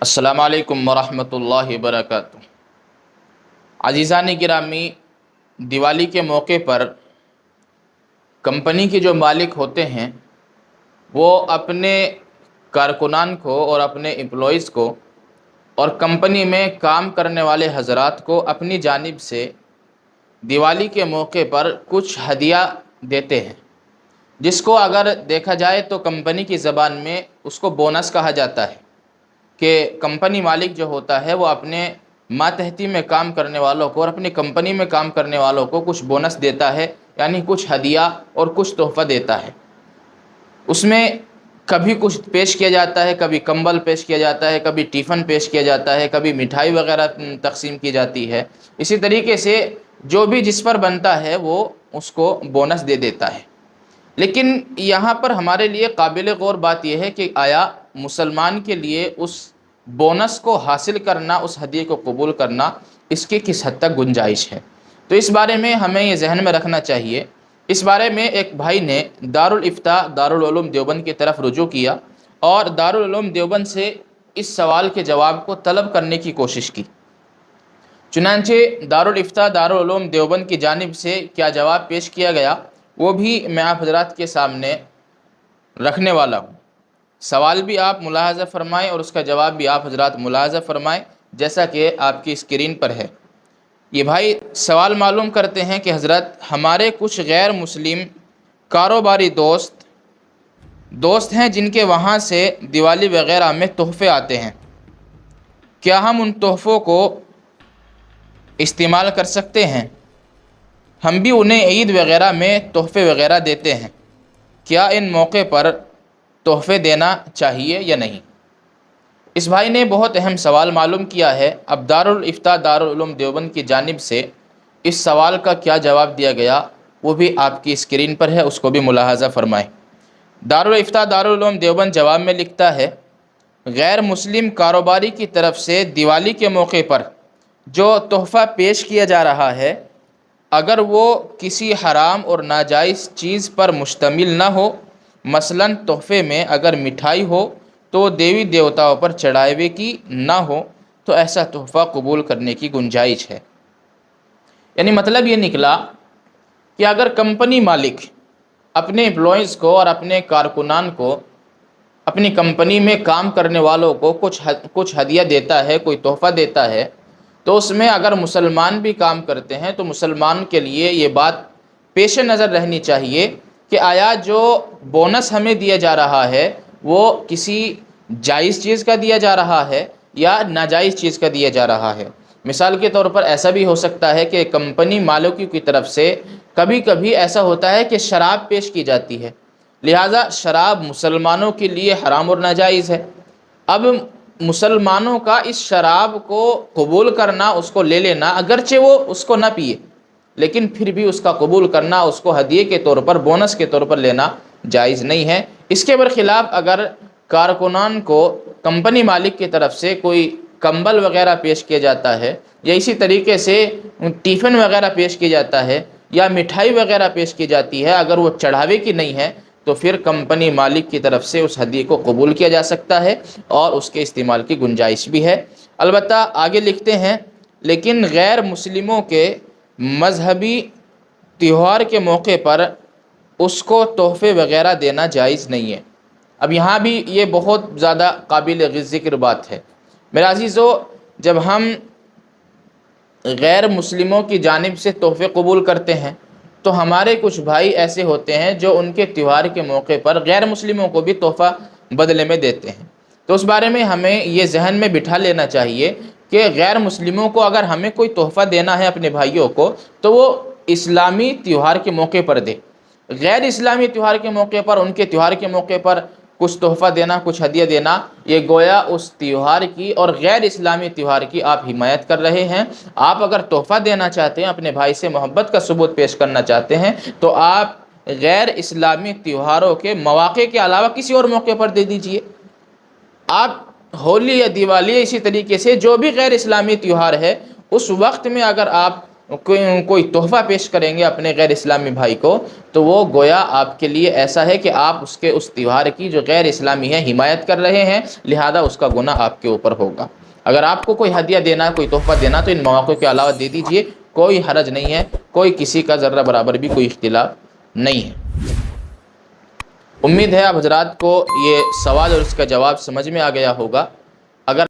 السلام علیکم ورحمۃ اللہ وبرکاتہ۔ عزیزان گرامی، دیوالی کے موقع پر کمپنی کے جو مالک ہوتے ہیں وہ اپنے کارکنان کو اور اپنے امپلائیز کو اور کمپنی میں کام کرنے والے حضرات کو اپنی جانب سے دیوالی کے موقع پر کچھ ہدیہ دیتے ہیں، جس کو اگر دیکھا جائے تو کمپنی کی زبان میں اس کو بونس کہا جاتا ہے کہ کمپنی مالک جو ہوتا ہے وہ اپنے ماتحتی میں کام کرنے والوں کو اور اپنی کمپنی میں کام کرنے والوں کو کچھ بونس دیتا ہے، یعنی کچھ ہدیہ اور کچھ تحفہ دیتا ہے۔ اس میں کبھی کچھ پیش کیا جاتا ہے، کبھی کمبل پیش کیا جاتا ہے، کبھی ٹیفن پیش کیا جاتا ہے، کبھی مٹھائی وغیرہ تقسیم کی جاتی ہے۔ اسی طریقے سے جو بھی جس پر بنتا ہے وہ اس کو بونس دے دیتا ہے۔ لیکن یہاں پر ہمارے لیے قابل غور بات یہ ہے کہ آیا مسلمان کے لیے اس بونس کو حاصل کرنا، اس ہدیے کو قبول کرنا، اس کی کس حد تک گنجائش ہے؟ تو اس بارے میں ہمیں یہ ذہن میں رکھنا چاہیے۔ اس بارے میں ایک بھائی نے دارالفتاء دارالعلوم دیوبند کی طرف رجوع کیا اور دارالعلوم دیوبند سے اس سوال کے جواب کو طلب کرنے کی کوشش کی۔ چنانچہ دارالفتاء دارالعلوم دیوبند کی جانب سے کیا جواب پیش کیا گیا وہ بھی میں آپ حضرات کے سامنے رکھنے والا ہوں۔ سوال بھی آپ ملاحظہ فرمائیں اور اس کا جواب بھی آپ حضرات ملاحظہ فرمائیں، جیسا کہ آپ کی اسکرین پر ہے۔ یہ بھائی سوال معلوم کرتے ہیں کہ حضرت، ہمارے کچھ غیر مسلم کاروباری دوست ہیں جن کے وہاں سے دیوالی وغیرہ میں تحفے آتے ہیں، کیا ہم ان تحفوں کو استعمال کر سکتے ہیں؟ ہم بھی انہیں عید وغیرہ میں تحفے وغیرہ دیتے ہیں، کیا ان موقع پر تحفے دینا چاہیے یا نہیں؟ اس بھائی نے بہت اہم سوال معلوم کیا ہے۔ اب دارالفتاء دارالعلوم دیوبند کی جانب سے اس سوال کا کیا جواب دیا گیا وہ بھی آپ کی اسکرین پر ہے، اس کو بھی ملاحظہ فرمائیں۔ دارالفتاء دارالعلوم دیوبند جواب میں لکھتا ہے، غیر مسلم کاروباری کی طرف سے دیوالی کے موقع پر جو تحفہ پیش کیا جا رہا ہے، اگر وہ کسی حرام اور ناجائز چیز پر مشتمل نہ ہو، مثلاً تحفے میں اگر مٹھائی ہو تو دیوی دیوتاؤں پر چڑھائے ہوئے کی نہ ہو، تو ایسا تحفہ قبول کرنے کی گنجائش ہے۔ یعنی مطلب یہ نکلا کہ اگر کمپنی مالک اپنے امپلائیز کو اور اپنے کارکنان کو، اپنی کمپنی میں کام کرنے والوں کو کچھ ہدیہ دیتا ہے، کوئی تحفہ دیتا ہے، تو اس میں اگر مسلمان بھی کام کرتے ہیں تو مسلمان کے لیے یہ بات پیش نظر رہنی چاہیے کہ آیا جو بونس ہمیں دیا جا رہا ہے وہ کسی جائز چیز کا دیا جا رہا ہے یا ناجائز چیز کا دیا جا رہا ہے۔ مثال کے طور پر ایسا بھی ہو سکتا ہے کہ کمپنی مالکوں کی طرف سے کبھی کبھی ایسا ہوتا ہے کہ شراب پیش کی جاتی ہے، لہٰذا شراب مسلمانوں کے لیے حرام اور ناجائز ہے۔ اب مسلمانوں کا اس شراب کو قبول کرنا، اس کو لے لینا، اگرچہ وہ اس کو نہ پیے لیکن پھر بھی اس کا قبول کرنا، اس کو ہدیے کے طور پر، بونس کے طور پر لینا جائز نہیں ہے۔ اس کے برخلاف اگر کارکنان کو کمپنی مالک کی طرف سے کوئی کمبل وغیرہ پیش کیا جاتا ہے یا اسی طریقے سے ٹیفن وغیرہ پیش کیا جاتا ہے یا مٹھائی وغیرہ پیش کی جاتی ہے، اگر وہ چڑھاوے کی نہیں ہے تو پھر کمپنی مالک کی طرف سے اس ہدیے کو قبول کیا جا سکتا ہے اور اس کے استعمال کی گنجائش بھی ہے۔ البتہ آگے لکھتے ہیں، لیکن غیر مسلموں کے مذہبی تہوار کے موقع پر اس کو تحفے وغیرہ دینا جائز نہیں ہے۔ اب یہاں بھی یہ بہت زیادہ قابل ذکر بات ہے۔ میرے عزیزو، جب ہم غیر مسلموں کی جانب سے تحفے قبول کرتے ہیں تو ہمارے کچھ بھائی ایسے ہوتے ہیں جو ان کے تہوار کے موقع پر غیر مسلموں کو بھی تحفہ بدلے میں دیتے ہیں۔ تو اس بارے میں ہمیں یہ ذہن میں بٹھا لینا چاہیے کہ غیر مسلموں کو اگر ہمیں کوئی تحفہ دینا ہے اپنے بھائیوں کو تو وہ اسلامی تہوار کے موقع پر دے۔ غیر اسلامی تہوار کے موقع پر، ان کے تہوار کے موقع پر کچھ تحفہ دینا، کچھ ہدیہ دینا، یہ گویا اس تہوار کی اور غیر اسلامی تہوار کی آپ حمایت کر رہے ہیں۔ آپ اگر تحفہ دینا چاہتے ہیں، اپنے بھائی سے محبت کا ثبوت پیش کرنا چاہتے ہیں، تو آپ غیر اسلامی تہواروں کے مواقع کے علاوہ کسی اور موقع پر دے دیجئے۔ آپ ہولی یا دیوالی اسی طریقے سے جو بھی غیر اسلامی تہوار ہے اس وقت میں اگر آپ کوئی تحفہ پیش کریں گے اپنے غیر اسلامی بھائی کو، تو وہ گویا آپ کے لیے ایسا ہے کہ آپ اس تہوار کی جو غیر اسلامی ہے حمایت کر رہے ہیں، لہذا اس کا گناہ آپ کے اوپر ہوگا۔ اگر آپ کو کوئی ہدیہ دینا ہے، کوئی تحفہ دینا، تو ان مواقع کے علاوہ دے دیجئے، کوئی حرج نہیں ہے، کوئی کسی کا ذرہ برابر بھی کوئی اختلاف نہیں ہے۔ امید ہے آپ حضرات کو یہ سوال اور اس کا جواب سمجھ میں آ گیا ہوگا۔